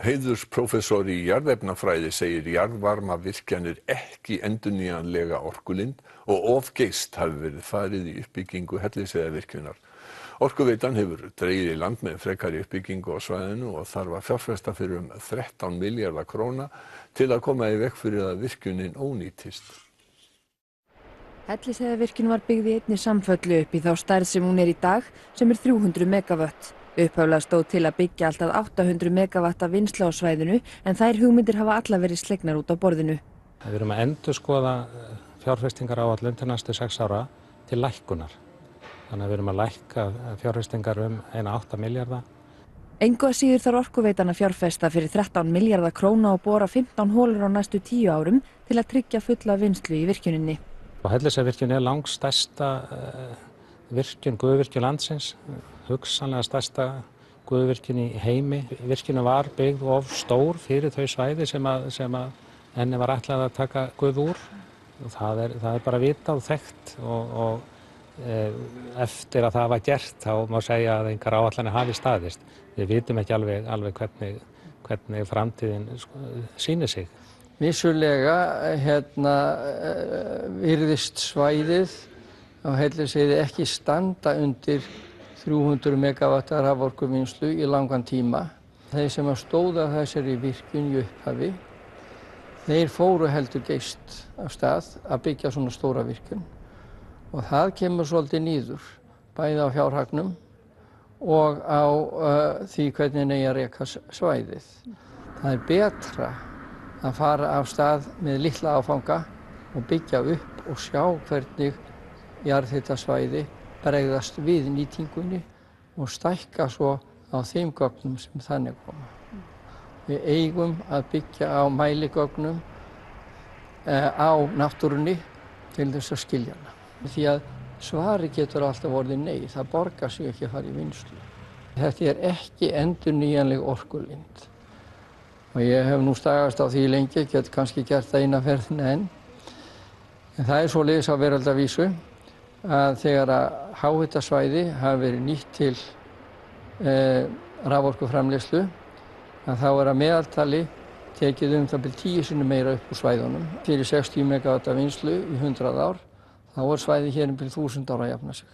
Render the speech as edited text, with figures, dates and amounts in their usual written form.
Heiðursprófessor í jarðefnafræði segir jarðvarmavirkjanir ekki endurnýjanlega orkulind og of geyst hafi verið farið í uppbyggingu Hellisheiðarvirkjunar. Orkuveitan hefur dregið í land með frekari uppbyggingu á svæðinu og þarf að fjárfesta fyrir 13 milljarða króna til að koma í veg fyrir að virkjunin ónýtist. Hellisheiðarvirkjun var byggð í einni samfellu upp í þá stærð sem hún í dag, sem 300 megavött. Upphaflega stóð til að byggja allt að 800 megavatta vinnslu á svæðinu, en þær hugmyndir hafa alla verið slegnar út á borðinu. Við erum að endurskoða fjárfestingaráætlun til næstu 6 ára til lækkunar. Þannig að við erum að lækka fjárfestingar 8 milljarða. Engu að síður þarf Orkuveitan að fjárfesta fyrir 13 milljarða króna og bora 15 holur á næstu 10 árum til að tryggja fulla vinnslu í virkjuninni. Hellisheiðarvirkjun langstærsta virkjun, gufuvirkjun landsins, hugsanlega stærsta gufuvirkjun í heimi. Virkjunin var byggð of stór fyrir þau svæði sem að henni var ætlað að taka gufu úr. Það er bara vitað og þekkt og eftir að það var gert þá má segja að engar áætlanir hafi staðist. Við vitum ekki alveg hvernig framtíðin sýnir sig. Vissulega virðist svæðið á Hellisheiði ekki standa undir 300 megavatta raforkuvinnslu í langan tíma. Þeir sem stóðu að þessari virkjun í upphafi, þeir fóru heldur geyst af stað að byggja svona stóra virkjun. Og það kemur svolítið niður, bæði á fjárhagnum og á því hvernig eigi að reka svæðið. Það er betra að fara af stað með litla áfanga og byggja upp og sjá hvernig jarðhitasvæði bregðast við nýtingunni og stækka svo á þeim gögnum sem þannig koma. Við eigum að byggja á mæligögnum á náttúrunni til þess að skilja hana. Því að svari getur alltaf orðið nei, það borgar sig ekki að fara í vinnslu. Þetta er ekki endurnýjanleg orkulind. Og ég hef nú stagast á því lengi, get kannski gert það eina ferðina enn. En það er svoleiðis á veraldarvísu að þegar að háhitasvæði hafa verið nýtt til raforkuframleiðslu, að þá er að meðaltali tekið það bil 10 sinnum meira upp úr svæðunum. Fyrir 60 megavatta vinnslu í 100 ár, þá er svæðið hér bil 1000 ára að jafna sig.